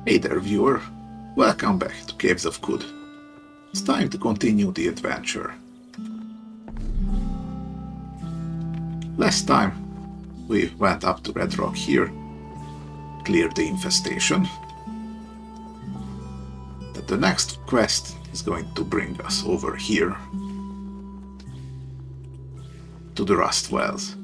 Hey there, viewer. Welcome back to Caves of Good. It's time to continue the adventure. Last time we went up to Red Rock here, cleared the infestation. The next quest is going to bring us over here to the Rust Wells.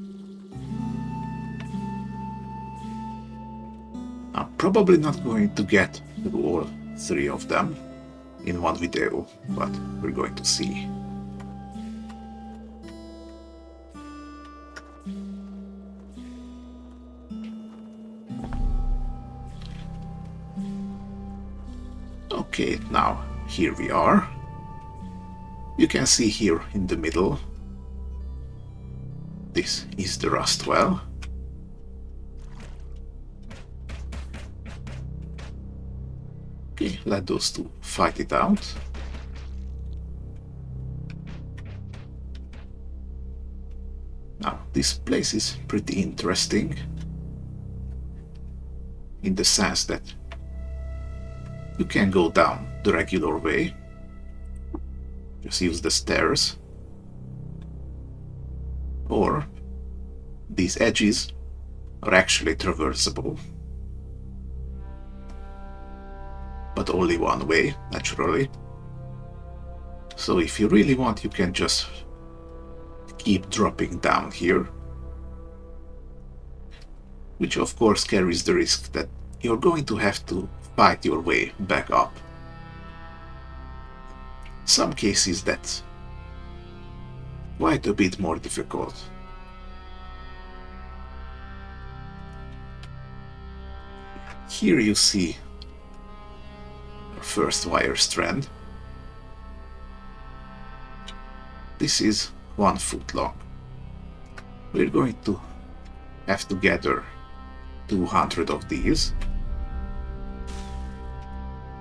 I'm probably not going to get through all three of them in one video, but we're going to see. Okay, now here we are. You can see here in the middle, this is the Rust Well. Okay, let those two fight it out. Now, this place is pretty interesting in the sense that you can go down the regular way, just use the stairs, or these edges are actually traversable, but only one way, naturally. So if you really want, you can just keep dropping down here, which of course carries the risk that you're going to have to fight your way back up. Some cases that's quite a bit more difficult. Here you see our first wire strand. This is 1 foot long. We're going to have to gather 200 of these.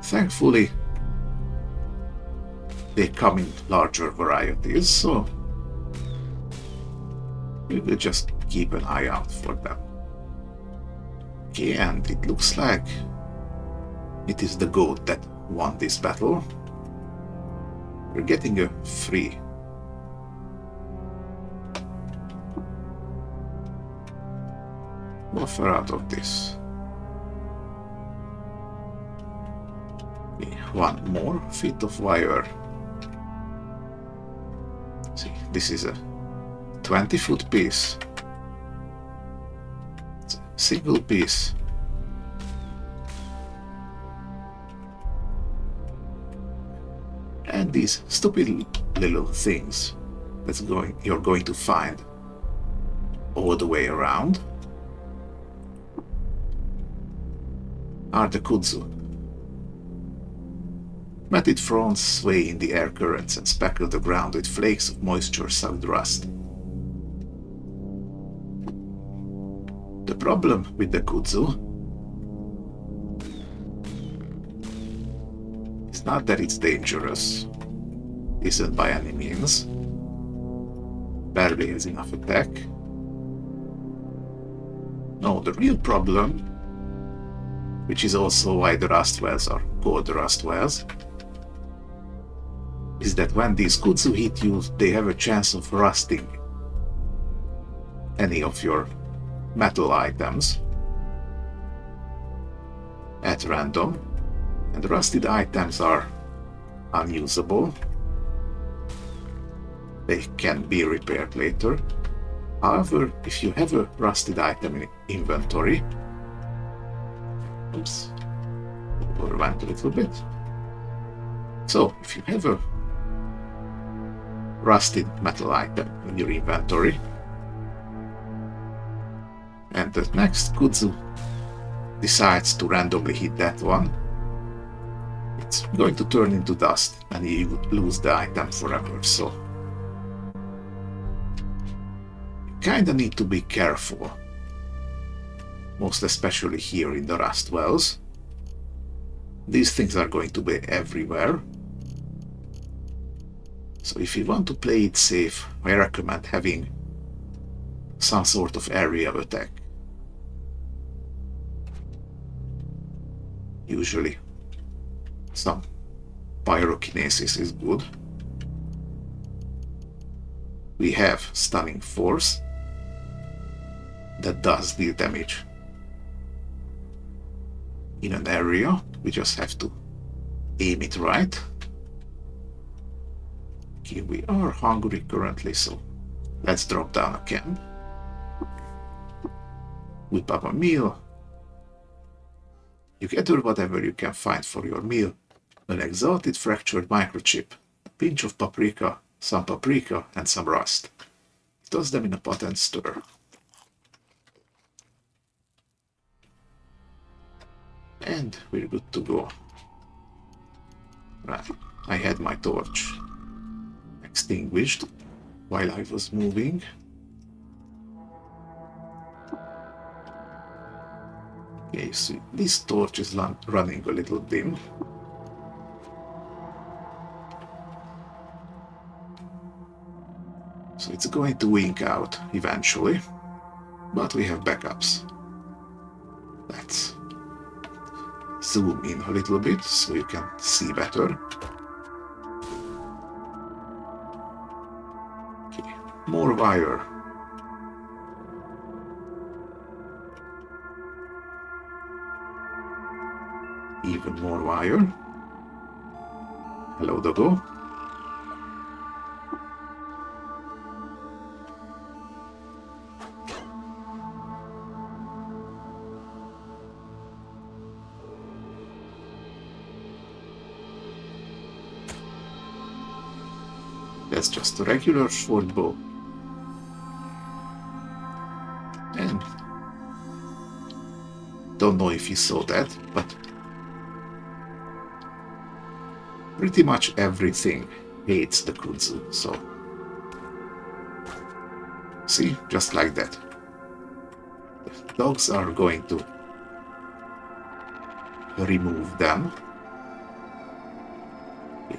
Thankfully, they come in larger varieties, so we will just keep an eye out for them. Okay, and it looks like it is the goat that won this battle. We're getting a free buffer out of this. Okay, 1 more feet of wire. See, this is a 20-foot piece. It's a single piece. And these stupid little things you're going to find all the way around are the kudzu. Matted fronds sway in the air currents and speckle the ground with flakes of moisture-sucked rust. The problem with the kudzu is not that it's dangerous. Isn't by any means. Barely has enough attack. No, the real problem, which is also why the Rust Wells are called the Rust Wells, is that when these kudzu hit you, they have a chance of rusting any of your metal items at random, and the rusted items are unusable. They can be repaired later. However, if you have a rusted item in inventory, oops, overwent a little bit. So, if you have a rusted metal item in your inventory, and the next kudzu decides to randomly hit that one, it's going to turn into dust and you would lose the item forever. So you kinda need to be careful, most especially here in the Rust Wells. These things are going to be everywhere. So if you want to play it safe, I recommend having some sort of area of attack. Usually some pyrokinesis is good. We have stunning force that does deal damage in an area. We just have to aim it right. Okay, we are hungry currently, so let's drop down a camp. Whip up a meal. You gather whatever you can find for your meal. An exalted fractured microchip, a pinch of paprika, some paprika, and some rust. Toss them in a pot and stir. And we're good to go. Right, I had my torch extinguished while I was moving. Okay, see, this torch is running a little dim. So it's going to wink out eventually, but we have backups. Let's zoom in a little bit so you can see better. Okay, more wire. Even more wire. Hello, doggo. That's just a regular short bow. And don't know if you saw that, but pretty much everything hates the kudzu, so see, just like that. The dogs are going to remove them.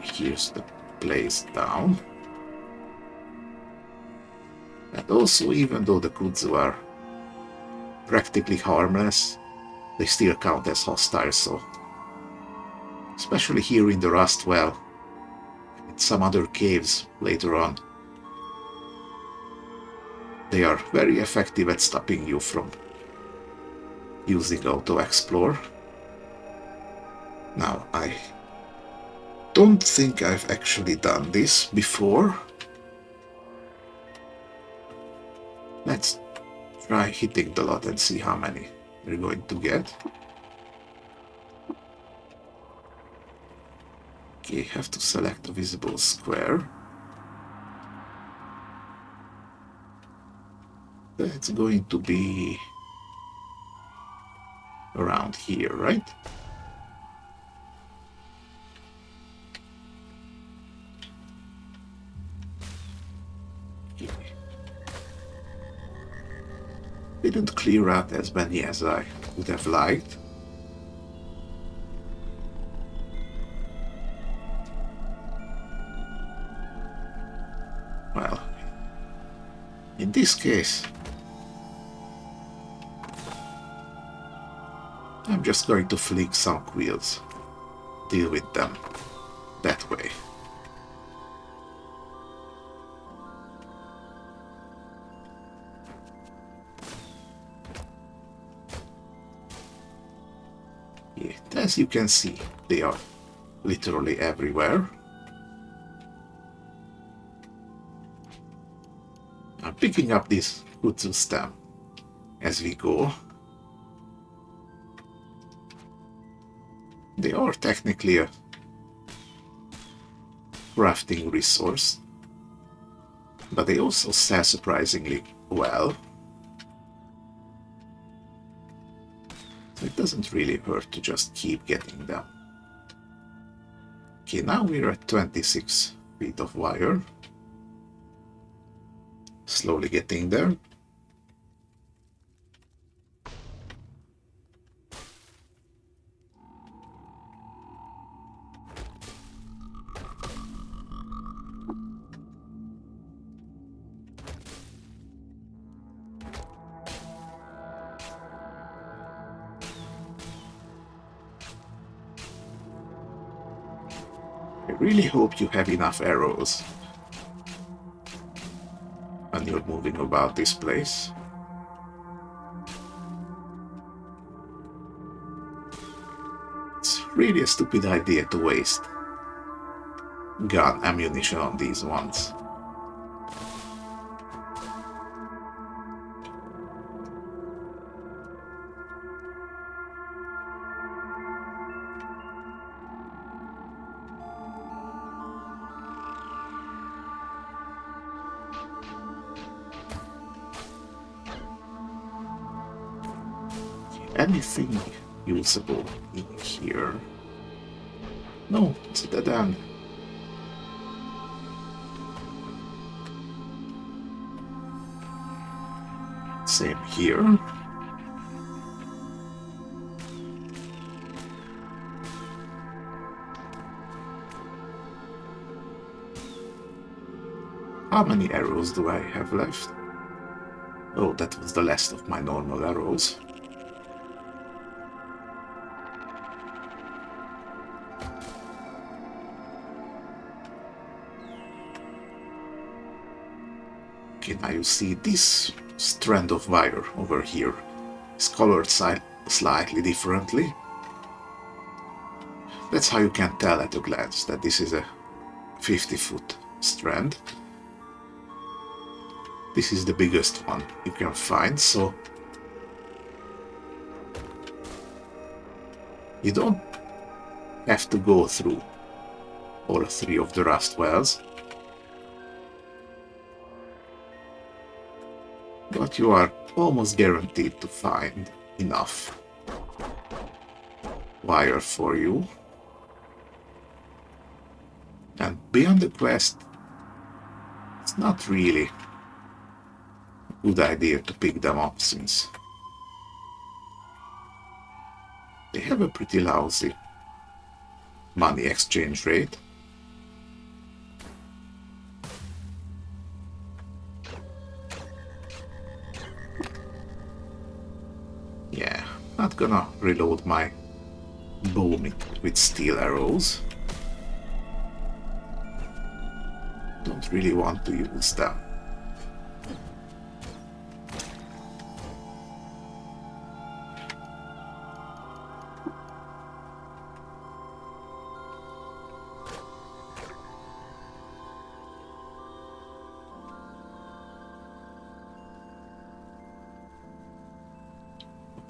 Here's the place down. And also, even though the kudzu are practically harmless, they still count as hostile, so especially here in the Rust Well, in some other caves later on, they are very effective at stopping you from using auto-explore. Now, I don't think I've actually done this before. Let's try hitting the lot and see how many we're going to get. Okay, have to select a visible square. That's going to be around here, right? Okay. Didn't clear out as many as I would have liked. Well, in this case, I'm just going to flick some quills, deal with them that way. Yeah, as you can see, they are literally everywhere. I'm picking up this kudzu stem as we go. They are technically a crafting resource, but they also sell surprisingly well. So it doesn't really hurt to just keep getting them. Okay, now we're at 26 feet of wire. Slowly getting there. I really hope you have enough arrows when you're moving about this place. It's really a stupid idea to waste gun ammunition on these ones. Anything usable in here? No, it's a dead end. Same here. How many arrows do I have left? Oh, that was the last of my normal arrows. Okay, now you see this strand of wire over here is colored slightly differently. That's how you can tell at a glance that this is a 50-foot strand. This is the biggest one you can find, so you don't have to go through all three of the rust wells. But you are almost guaranteed to find enough wire for you. And beyond the quest, it's not really a good idea to pick them up, since they have a pretty lousy money exchange rate. Yeah, not gonna reload my bow with steel arrows. Don't really want to use them.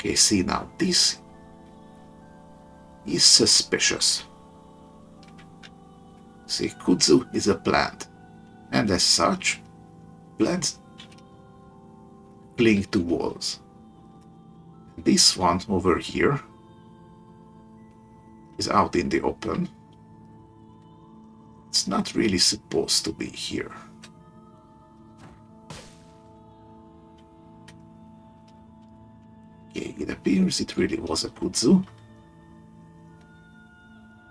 Okay, see now, this is suspicious. See, kudzu is a plant, and as such, plants cling to walls. This one over here is out in the open. It's not really supposed to be here. Okay, it appears it really was a kudzu.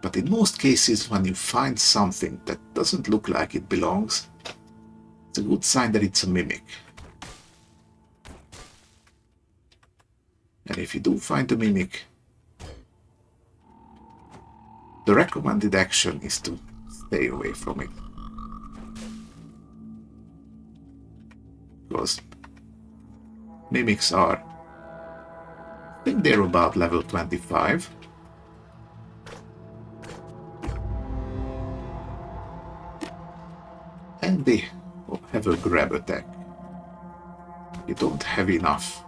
But in most cases, when you find something that doesn't look like it belongs, it's a good sign that it's a mimic. And if you do find a mimic, the recommended action is to stay away from it. Because mimics are, I think they're about level 25. And they have a grab attack. You don't have enough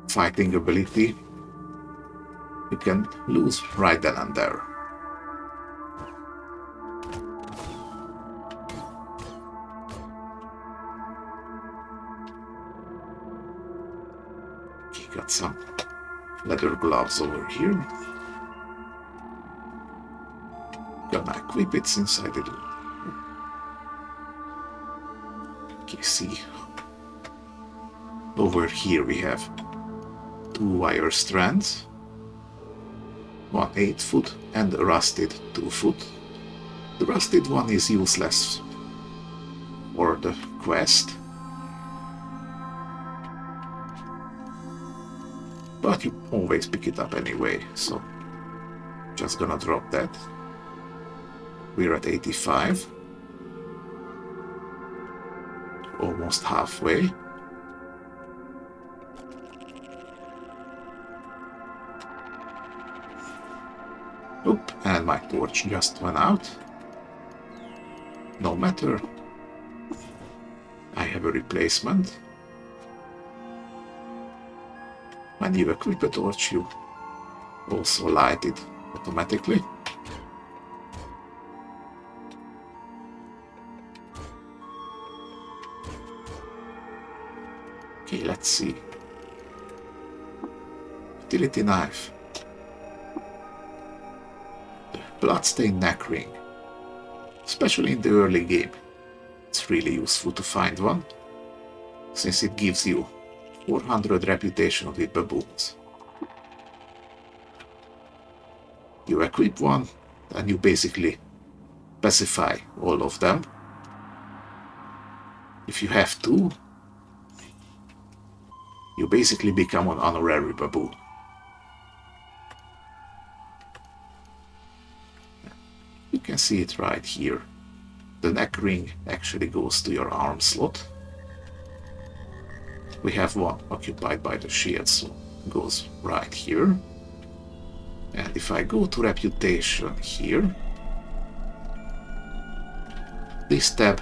fighting ability, you can lose right then and there. Okay, got some leather gloves over here. Gonna equip it since I did. Okay, see. Over here we have 2 wire strands, one 8-foot and a rusted 2-foot. The rusted one is useless for the quest, but you always pick it up anyway, so just gonna drop that. We're at 85. Almost halfway. Oop, and my torch just went out. No matter. I have a replacement. When you equip a torch, you also light it automatically. Okay, let's see. Utility knife. The bloodstained neck ring. Especially in the early game. It's really useful to find one, since it gives you 400 reputation with baboons. You equip one, and you basically pacify all of them. If you have two, you basically become an honorary baboon. You can see it right here. The neck ring actually goes to your arm slot. We have one occupied by the shield, so it goes right here. And if I go to reputation here, this tab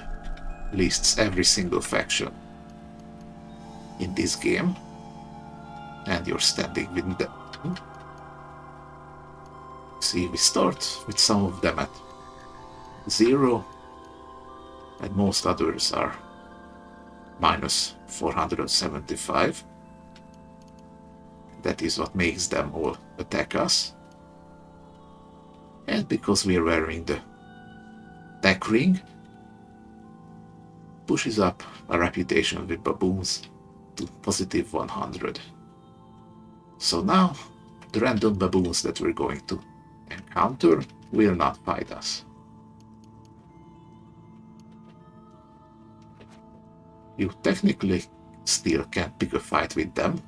lists every single faction in this game and your standing with them. See, we start with some of them at 0, and most others are minus 475. That is what makes them all attack us. And because we are wearing the neck ring, pushes up our reputation with baboons to positive 100. So now, the random baboons that we're going to encounter will not fight us. You technically still can pick a fight with them,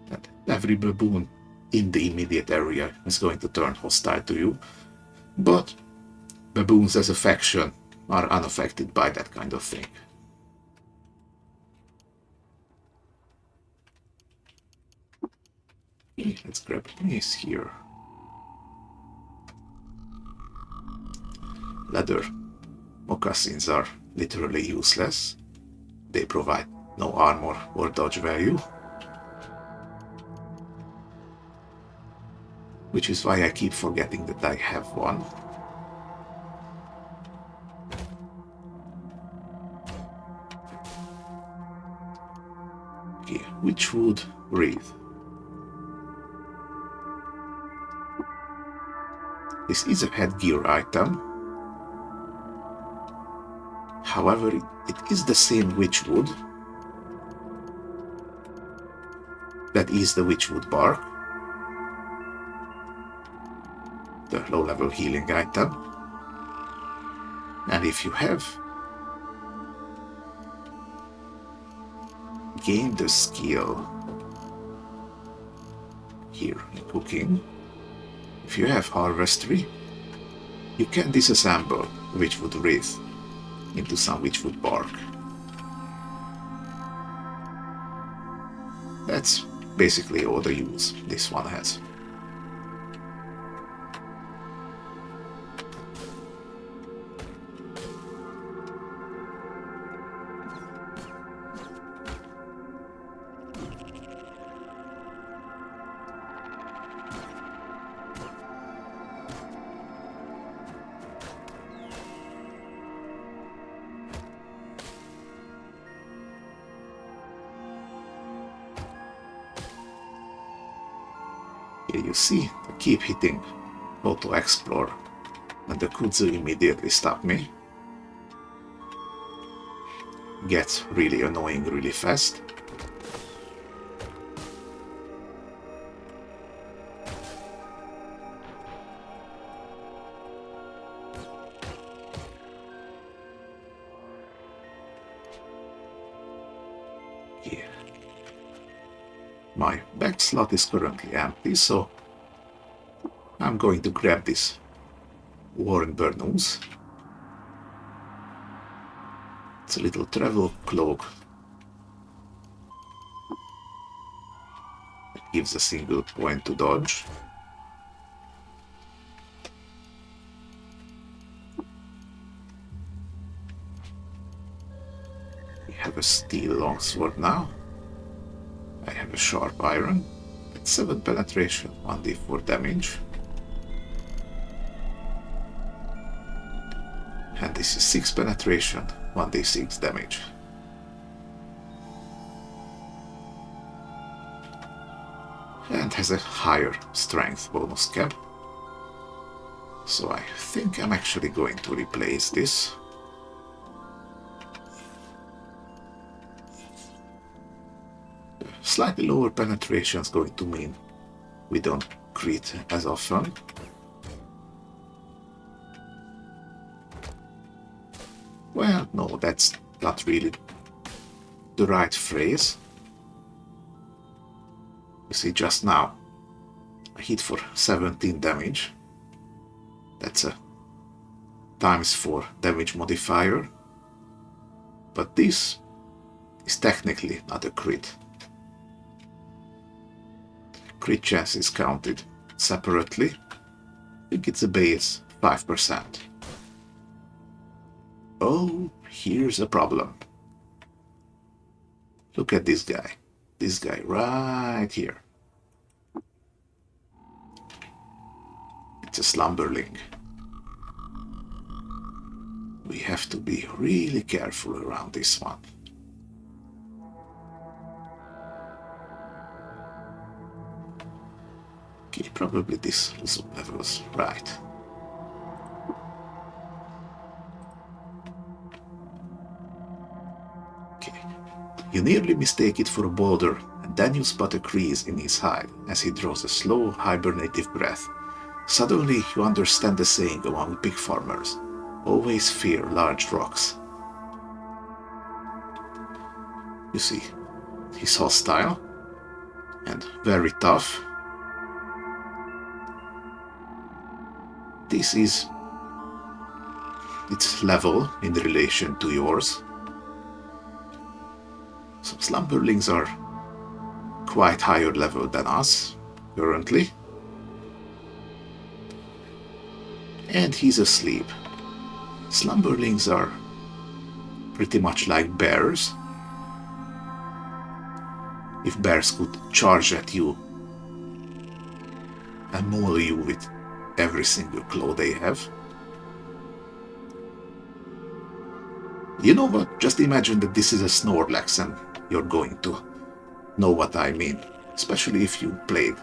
and every baboon in the immediate area is going to turn hostile to you, but baboons as a faction are unaffected by that kind of thing. Okay, let's grab this here. Leather moccasins are literally useless. They provide no armor or dodge value. Which is why I keep forgetting that I have one. Okay, witchwood wreath. This is a headgear item. However, it is the same witchwood that is the witchwood bark, the low-level healing item. And if you have gained the skill here in cooking, if you have harvestry, you can disassemble witchwood wreath into some witchwood bark. That's basically all the use this one has. Here you see, I keep hitting auto explore and the kudzu immediately stopped me. Gets really annoying really fast. Yeah. My back slot is currently empty, so I'm going to grab this worn burnous. It's a little travel cloak. It gives a single point to dodge. We have a steel longsword now. I have a sharp iron. It's 7 penetration, 1d4 damage. And this is 6 penetration, 1d6 damage. And has a higher strength bonus cap. So I think I'm actually going to replace this. Slightly lower penetration is going to mean we don't crit as often. Well, no, that's not really the right phrase. You see, just now, I hit for 17 damage. That's a ×4 damage modifier. But this is technically not a crit. Crit chance is counted separately. I think it's a base 5%. Oh, here's a problem. Look at this guy. This guy right here. It's a slumberling. We have to be really careful around this one. Okay, probably this zoom levels right. Okay. You nearly mistake it for a boulder, and then you spot a crease in his hide as he draws a slow, hibernative breath. Suddenly, you understand the saying among pig farmers: always fear large rocks. You see, he's hostile and very tough. This is its level in relation to yours. So slumberlings are quite higher level than us currently. And he's asleep. Slumberlings are pretty much like bears. If bears could charge at you and maul you with every single claw they have. You know what? Just imagine that this is a Snorlax and you're going to know what I mean. Especially if you played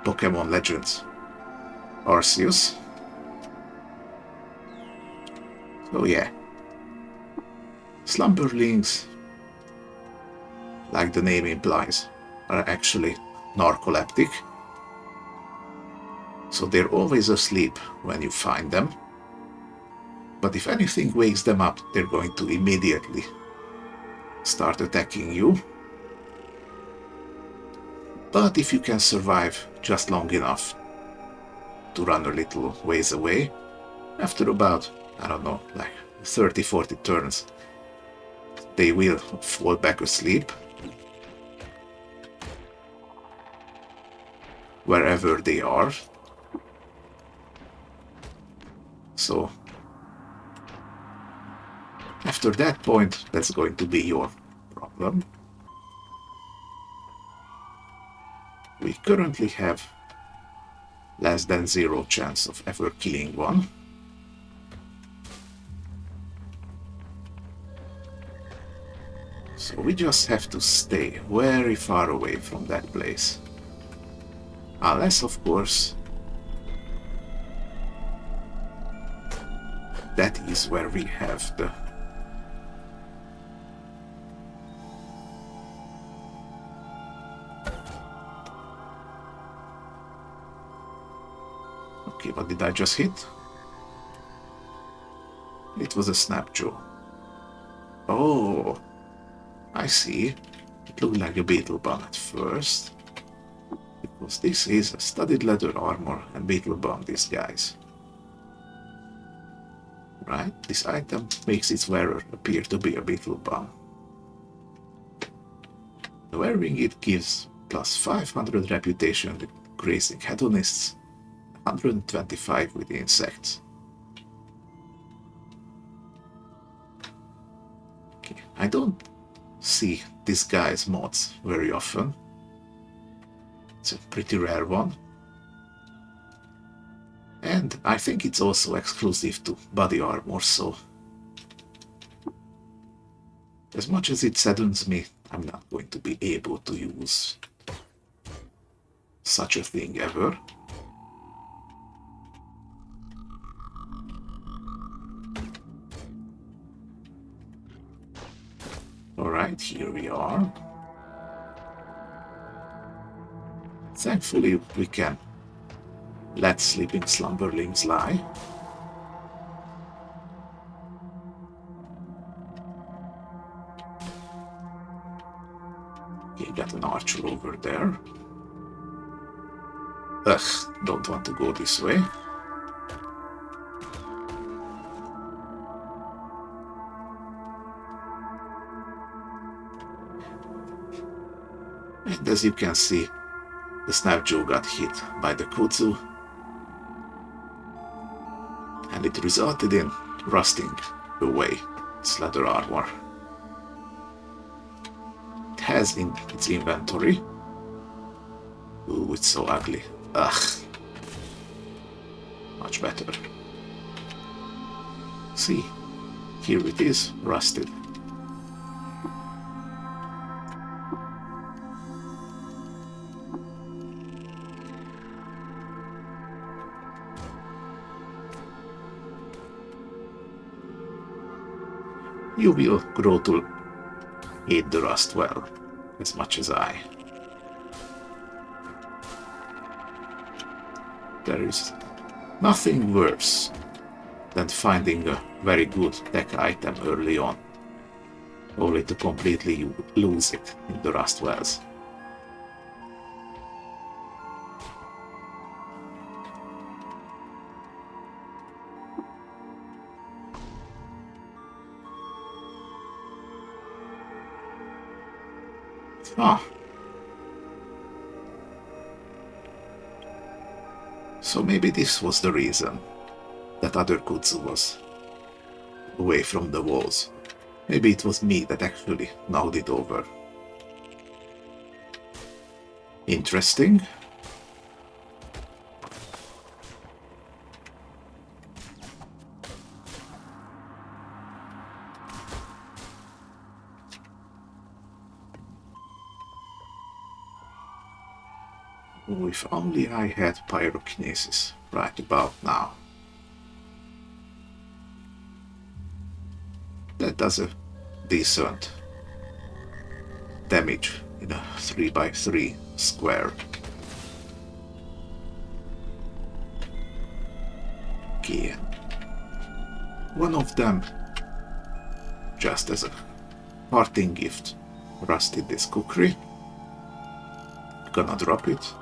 Pokemon Legends Arceus. So yeah. Slumberlings, like the name implies, are actually narcoleptic. So they're always asleep when you find them. But if anything wakes them up, they're going to immediately start attacking you. But if you can survive just long enough to run a little ways away, after about, I don't know, like 30-40 turns, they will fall back asleep. Wherever they are. So after that point, that's going to be your problem. We currently have less than 0 chance of ever killing one. So we just have to stay very far away from that place. Unless, of course, that is where we have the okay, what did I just hit? It was a snapjaw. Oh, I see. It looked like a beetle bomb at first. Because this is a studded leather armor and beetle bomb disguise. Right, this item makes its wearer appear to be a beetlebum. Wearing it gives plus 500 reputation with grazing hedonists, 125 with insects. Okay, I don't see this guy's mods very often. It's a pretty rare one. And I think it's also exclusive to body armor, so as much as it saddens me, I'm not going to be able to use such a thing ever. Alright, here we are. Thankfully, we can let sleeping slumberlings lie. Okay, got an archer over there. Ugh, don't want to go this way. And as you can see, the Snapjaw got hit by the Kudzu, and it resulted in rusting away its leather armor. It has in its inventory. Ooh, it's so ugly. Ugh. Much better. See, here it is, rusted. You will grow to hate the rust well, as much as I. There is nothing worse than finding a very good tech item early on, only to completely lose it in the rust wells. Ah. So maybe this was the reason that other Kudzu was away from the walls. Maybe it was me that actually gnawed it over. Interesting. Oh, if only I had pyrokinesis right about now. That does a decent damage in a 3x3 square. Okay. One of them, just as a parting gift, rusted this kukri. Gonna drop it.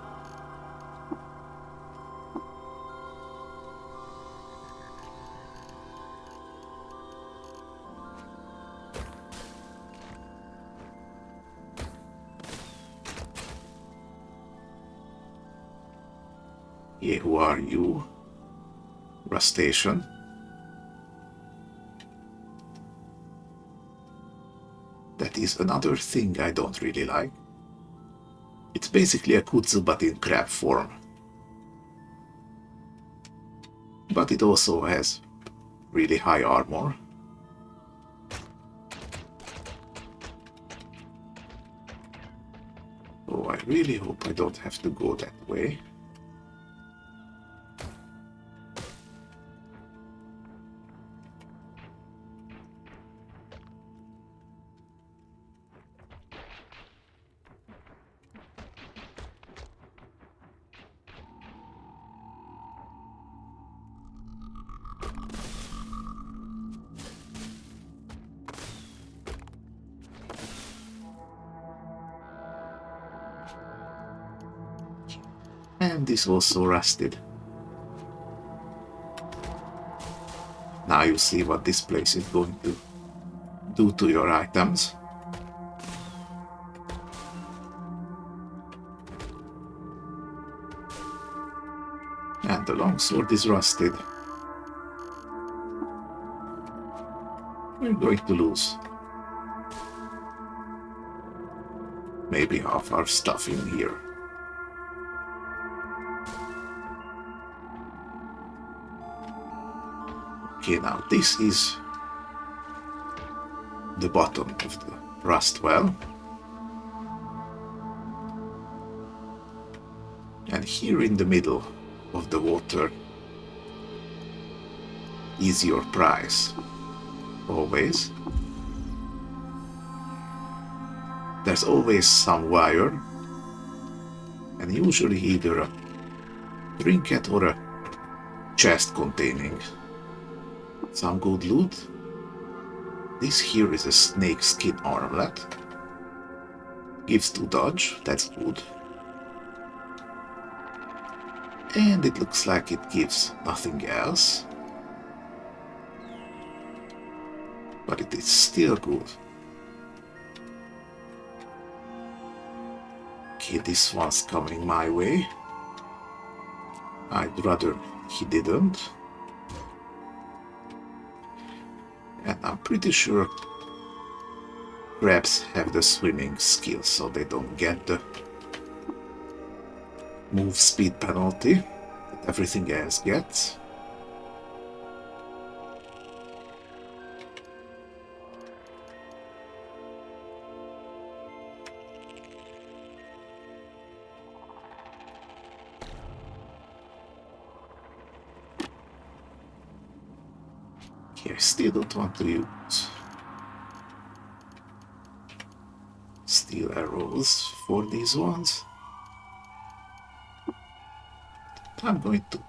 Yeah, who are you? Rustation. That is another thing I don't really like. It's basically a Kudzu but in crab form. But it also has really high armor. Oh, I really hope I don't have to go that way. And this also rusted. Now you see what this place is going to do to your items. And the longsword is rusted. We're going to lose maybe half our stuff in here. Okay, now this is the bottom of the rust well. And here in the middle of the water is your prize. Always. There's always some wire, and usually either a trinket or a chest containing some good loot. This here is a snake skin armlet. Gives 2 dodge, that's good. And it looks like it gives nothing else. But it is still good. Okay, this one's coming my way. I'd rather he didn't. And I'm pretty sure crabs have the swimming skill, so they don't get the move speed penalty that everything else gets. Okay, I still don't want to use steel arrows for these ones. I'm going to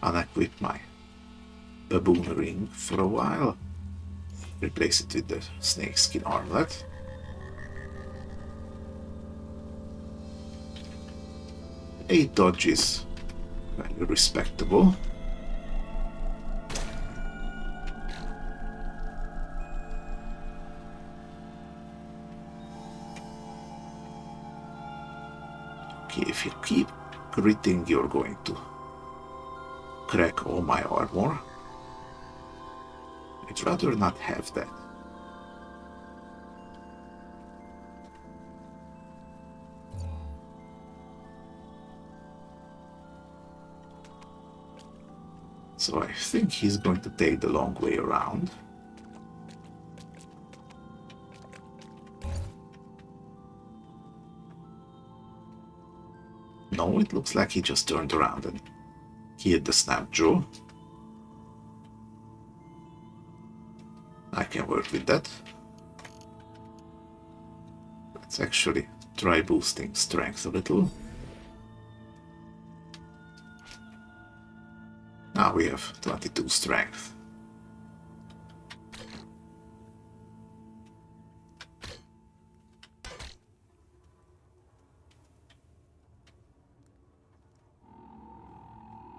unequip my baboon ring for a while, replace it with the snakeskin armlet. Eight dodge is very respectable. Okay, if you keep critting, you're going to crack all my armor. I'd rather not have that. So I think he's going to take the long way around. No, it looks like he just turned around and hit the snap jaw. I can work with that. Let's actually try boosting strength a little. Now we have 22 strength.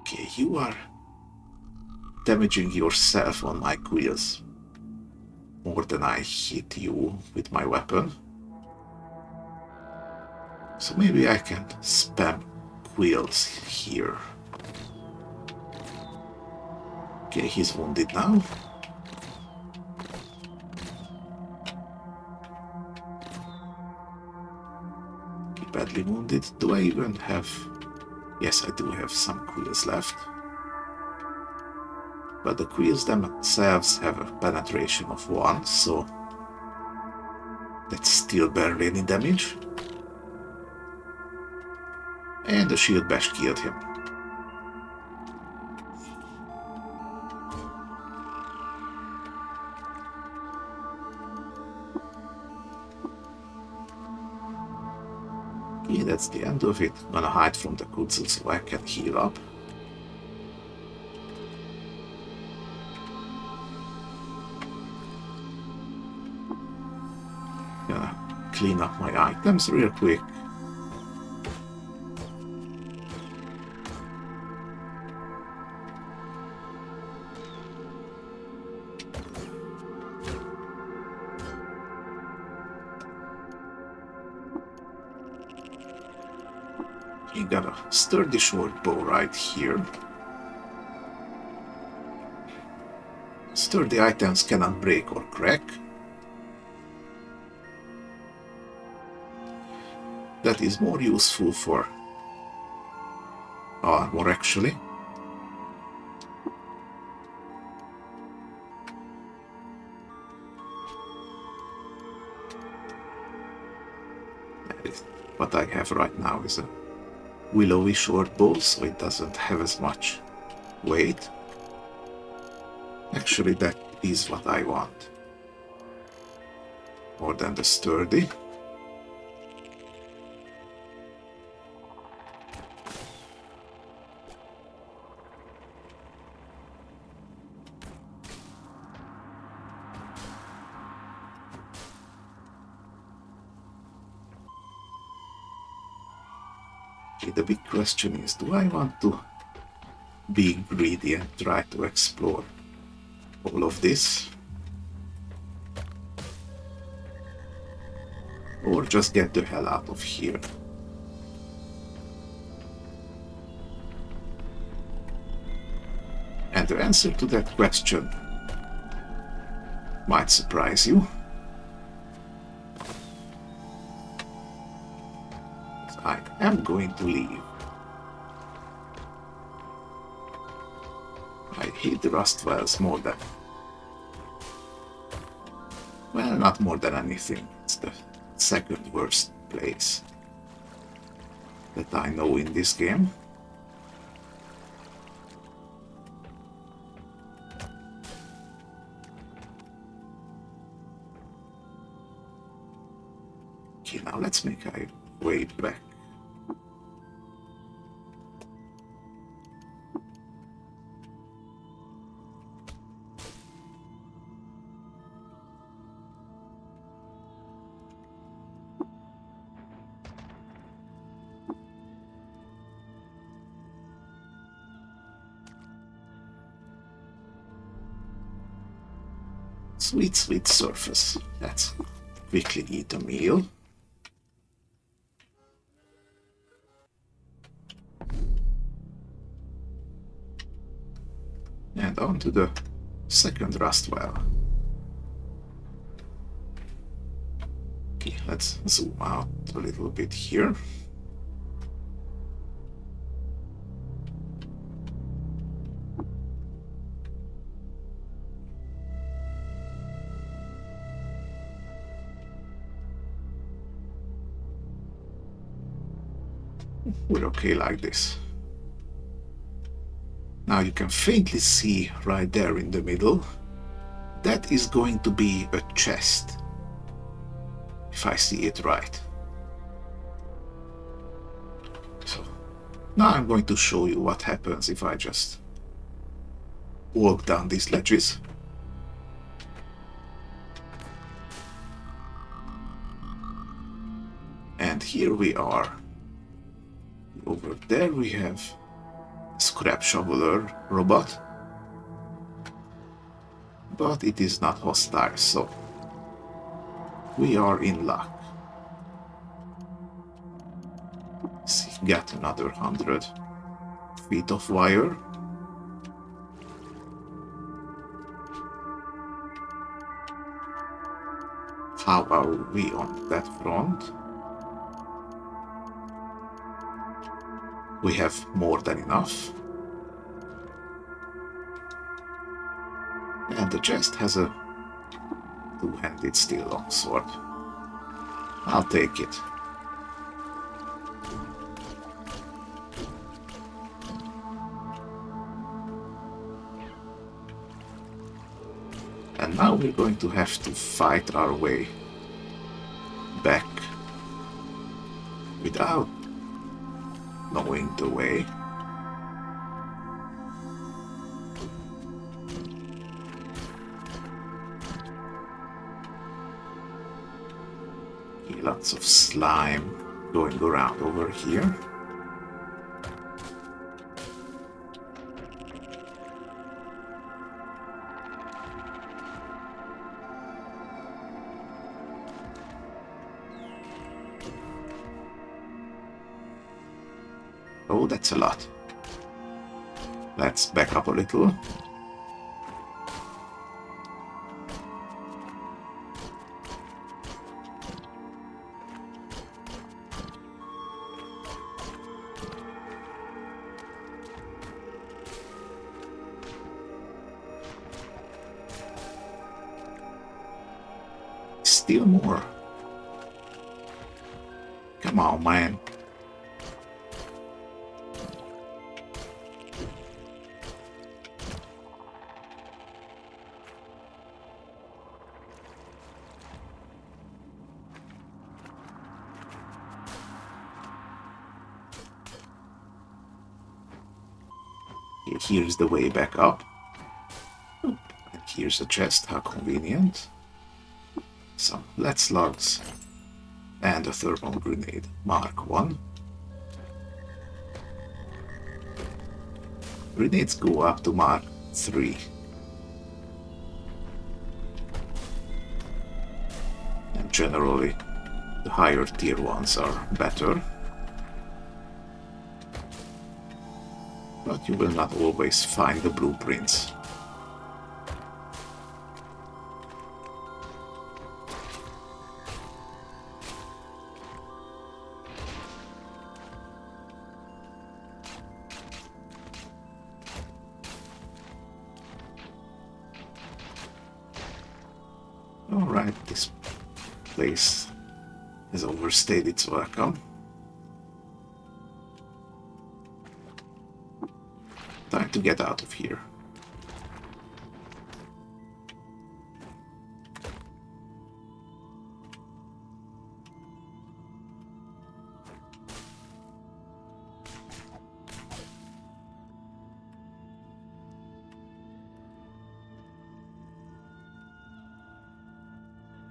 Okay, you are damaging yourself on my quills more than I hit you with my weapon. So maybe I can spam quills here. Okay, he's wounded now. Okay, badly wounded. Do I even have... Yes, I do have some quills left. But the quills themselves have a penetration of 1, so that's still barely any damage. And the shield bash killed him. Okay, that's the end of it. I'm gonna hide from the Kudzel so I can heal up. Gonna clean up my items real quick. got a sturdy short bow right here. Sturdy items cannot break or crack. That is more useful for armor, actually. What I have right now is a willowy short bow, so it doesn't have as much weight. Actually, that is what I want. More than the sturdy. The big question is, do I want to be greedy and try to explore all of this? Or just get the hell out of here? And the answer to that question might surprise you. I am going to leave. I hate the rust wells more than... well, not more than anything. It's the second worst place that I know in this game. Okay, now let's make our way back. Sweet, sweet surface. Let's quickly eat a meal. And on to the second rust well. Okay, let's zoom out a little bit here. We're okay like this. Now you can faintly see right there in the middle, that is going to be a chest, if I see it right. So now I'm going to show you what happens if I just walk down these ledges. And here we are. Over there we have scrap shoveler robot, but it is not hostile, so we are in luck. See, got another 100 feet of wire. How are we on that front? We have more than enough. And the chest has a two-handed steel longsword. I'll take it. And now we're going to have to fight our way back without knowing the way. Okay, lots of slime going around over here. Oh, that's a lot. Let's back up a little. Still more. Come on, man. Here's the way back up. And here's a chest, how convenient. Some lead slugs and a thermal grenade, Mark 1. Grenades go up to Mark 3. And generally, the higher tier ones are better. But you will not always find the blueprints. Alright, this place has overstayed its welcome. Time to get out of here.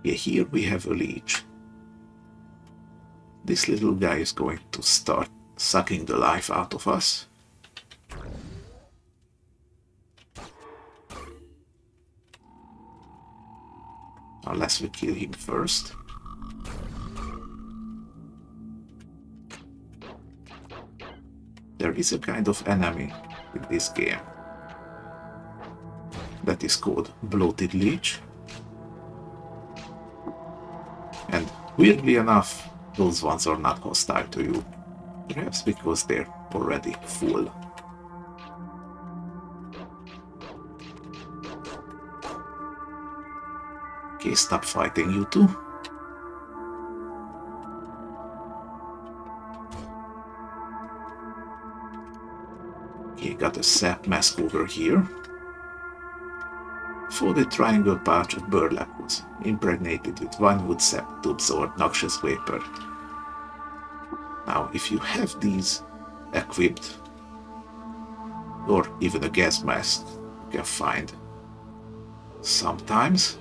Yeah, here we have a leech. This little guy is going to start sucking the life out of us. Unless we kill him first. There is a kind of enemy in this game that is called Bloated Leech. And weirdly enough, those ones are not hostile to you. Perhaps because they're already full. Okay, stop fighting, you two. Okay, got a sap mask over here. Folded triangle pouch of burlap was impregnated with winewood sap to absorb noxious vapor. Now, if you have these equipped, or even a gas mask you can find, sometimes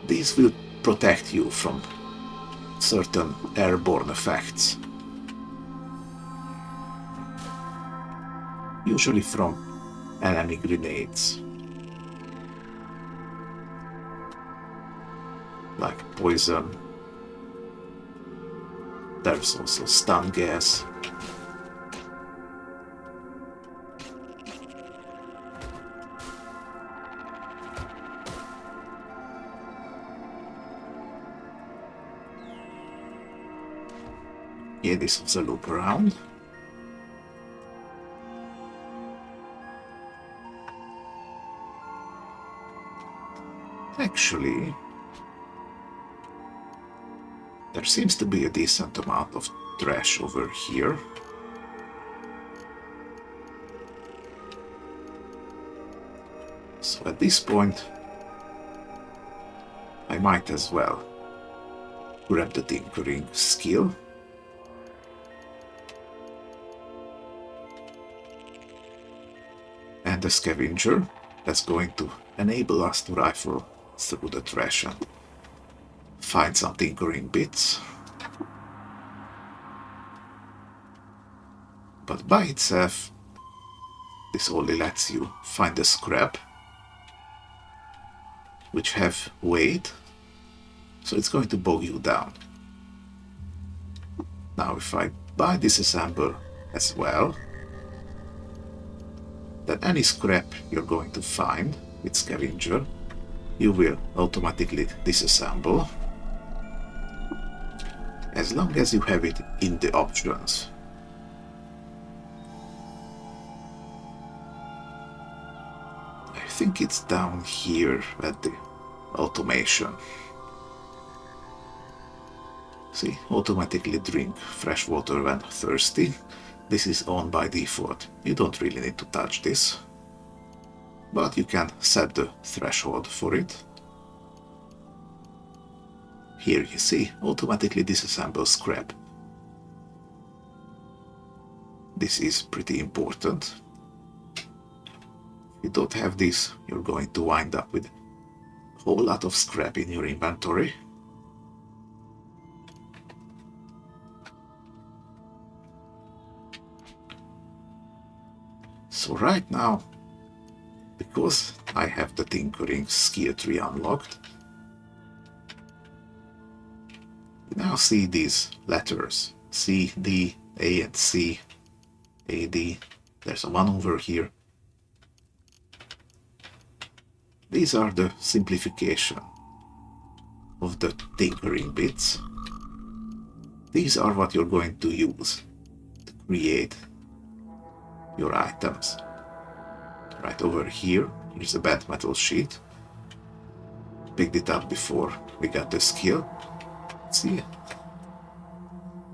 these will protect you from certain airborne effects. Usually from enemy grenades. Like poison. There's also stun gas. Yeah, this was a loop around. Actually, there seems to be a decent amount of trash over here. So at this point, I might as well grab the tinkering skill. And the scavenger that's going to enable us to rifle through the trash and find some tinkering bits. But by itself, this only lets you find the scrap, which have weight, so it's going to bog you down. Now if I buy, disassemble, as well. Then any scrap you're going to find with scavenger, you will automatically disassemble, as long as you have it in the options. I think it's down here at the automation. See, automatically drink fresh water when thirsty. This is on by default. You don't really need to touch this, but you can set the threshold for it. Here you see, automatically disassemble scrap. This is pretty important. If you don't have this, you're going to wind up with a whole lot of scrap in your inventory. So right now, because I have the tinkering skill tree unlocked, you now see these letters, C, D, A and C, A, D. There's a one over here. These are the simplification of the tinkering bits. These are what you're going to use to create your items. Right over here, here's a bad metal sheet. Picked it up before we got the skill. See,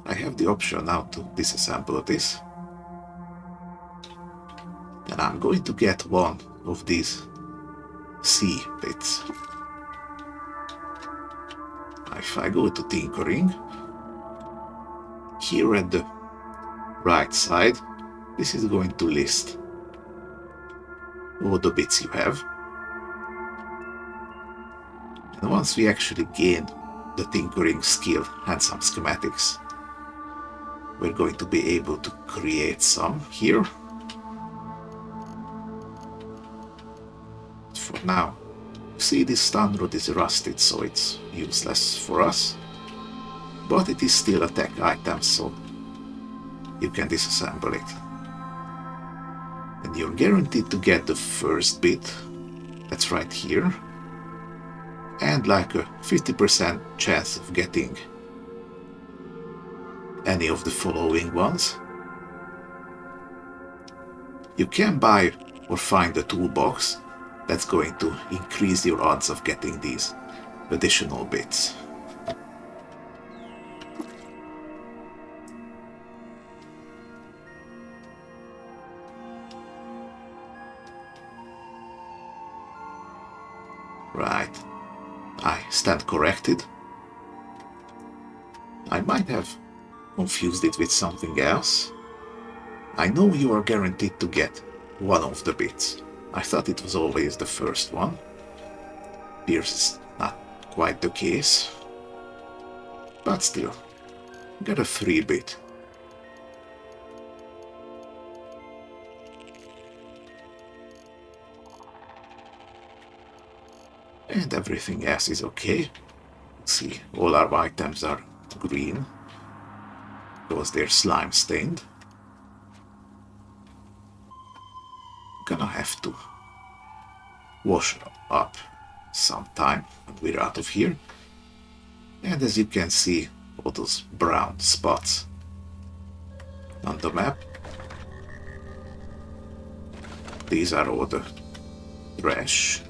I have the option now to disassemble this. And I'm going to get one of these C bits. If I go to tinkering, here at the right side, this is going to list all the bits you have. And once we actually gain the tinkering skill and some schematics, we're going to be able to create some here. For now, you see this stun rod is rusted, so it's useless for us, but it is still a tech item, so you can disassemble it. And you're guaranteed to get the first bit, that's right here, and like a 50% chance of getting any of the following ones. You can buy or find a toolbox that's going to increase your odds of getting these additional bits. Right, I stand corrected. I might have confused it with something else. I know you are guaranteed to get one of the bits. I thought it was always the first one. Appears it's not quite the case. But still, get a free bit. And everything else is okay. See, all our items are green because they're slime stained. Gonna have to wash up sometime when we're out of here. And as you can see, all those brown spots on the map, these are all the trash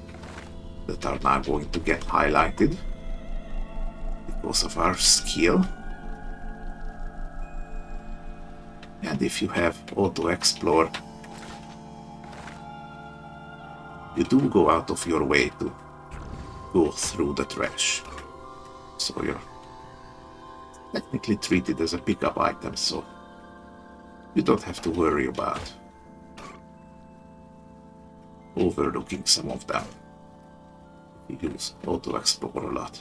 that are now going to get highlighted because of our skill. And if you have auto explore, you do go out of your way to go through the trash. So you're technically treated as a pickup item, so you don't have to worry about overlooking some of them. You use auto explore a lot.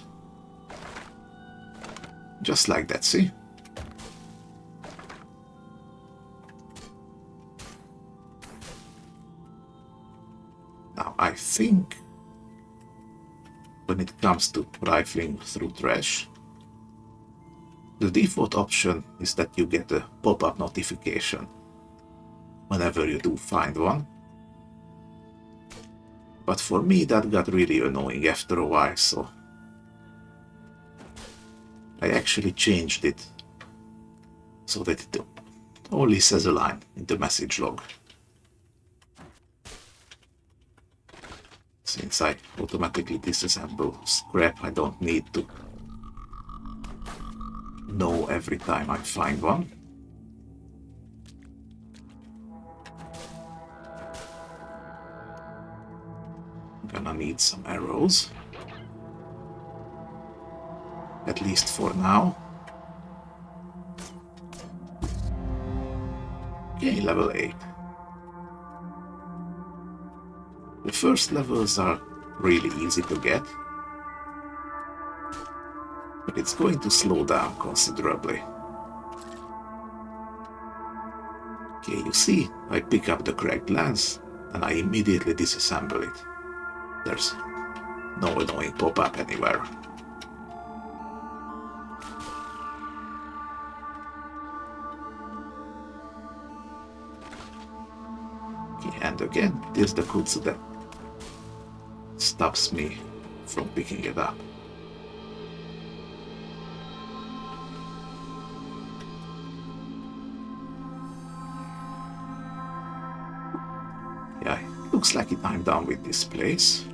Just like that, see? Now I think when it comes to rifling through trash, The default option is that you get a pop-up notification whenever you do find one. But for me that got really annoying after a while, so I actually changed it so that it only says a line in the message log. Since I automatically disassemble scrap, I don't need to know every time I find one. I'm gonna need some arrows. At least for now. Okay, level 8. The first levels are really easy to get, but it's going to slow down considerably. Okay, you see, I pick up the cracked lance and I immediately disassemble it. There's no annoying pop-up anywhere. Okay, and again, there's the kudzu that stops me from picking it up. Yeah, looks like I'm done with this place.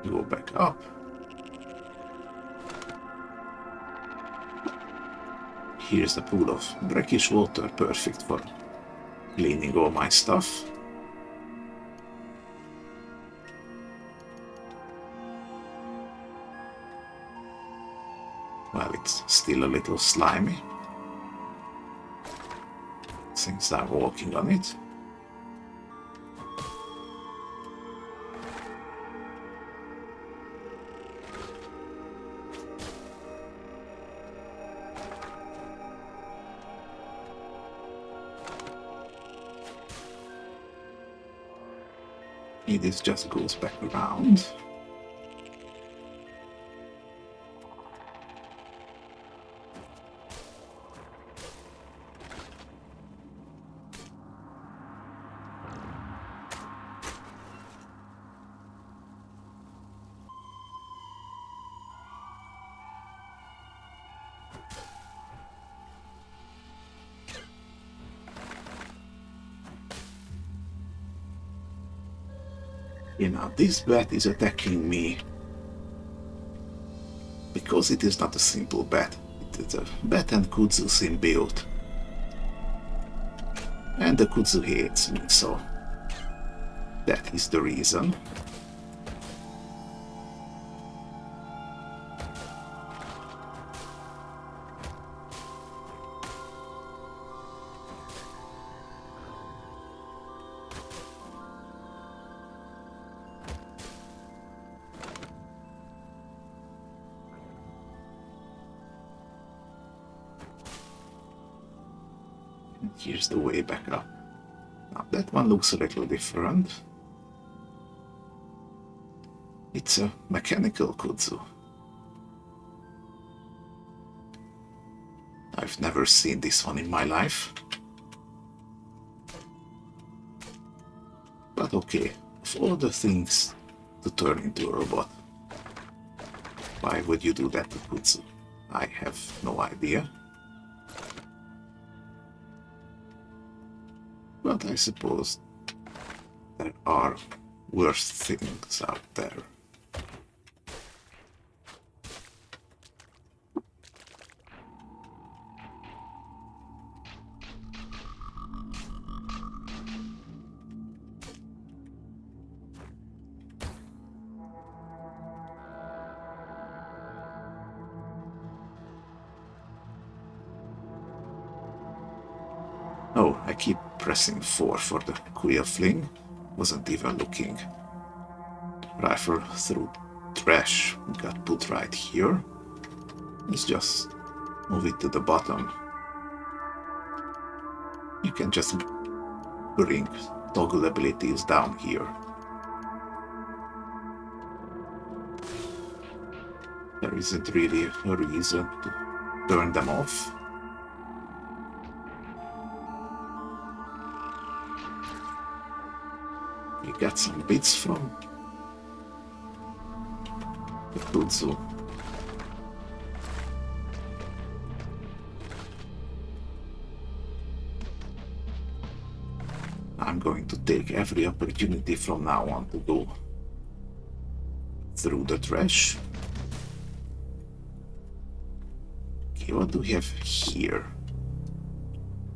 Go back up. Here's a pool of brackish water, perfect for cleaning all my stuff. Well, it's still a little slimy since I'm walking on it. This just goes back around. You know, this bat is attacking me because it is not a simple bat. It is a bat and kudzu symbiote. And the kudzu hates me, so that is the reason. Here's the way back up. Now that one looks a little different. It's a mechanical kudzu. I've never seen this one in my life. But okay, of all the things to turn into a robot, why would you do that to kudzu? I have no idea. But I suppose there are worse things out there. Oh, I keep pressing 4 for the queer fling. Wasn't even looking. Rifle through trash got put right here. Let's just move it to the bottom. You can just bring toggle abilities down here. There isn't really a reason to turn them off. We got some bits from the Kudzu. I'm going to take every opportunity from now on to go through the trash. Okay, what do we have here?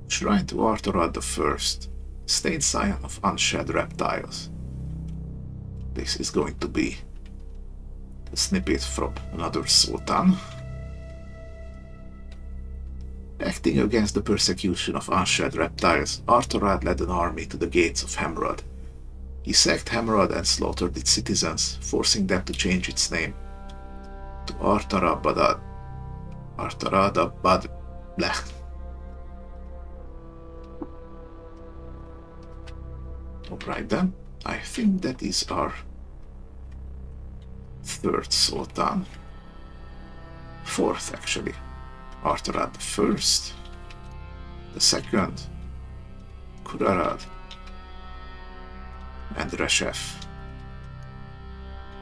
Shrine to Arthurad the First. Stained Scion of Unshed Reptiles. This is going to be a snippet from another Sultan. Acting against the persecution of unshed reptiles, Arthurad led an army to the gates of Hemrod. He sacked Hemrod and slaughtered its citizens, forcing them to change its name to Artharabad. Blech. Alright then, I think that is our third Sultan. Fourth, actually. Arthurad the First, the second, Kurarad, and Reshef.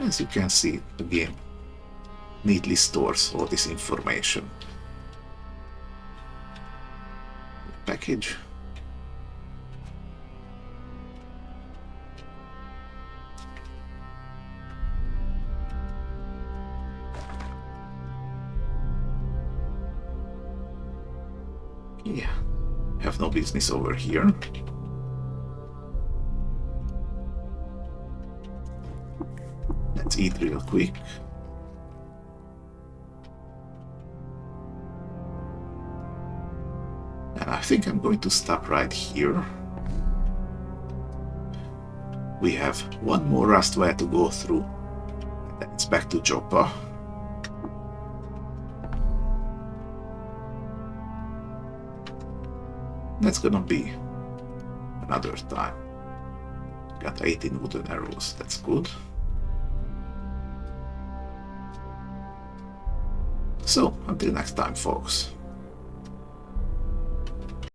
As you can see, the game neatly stores all this information. Package. Yeah, have no business over here. Let's eat real quick. And I think I'm going to stop right here. We have one more Rustware to go through, and then it's back to Joppa. That's gonna be another time. Got 18 wooden arrows, that's good. So, until next time, folks.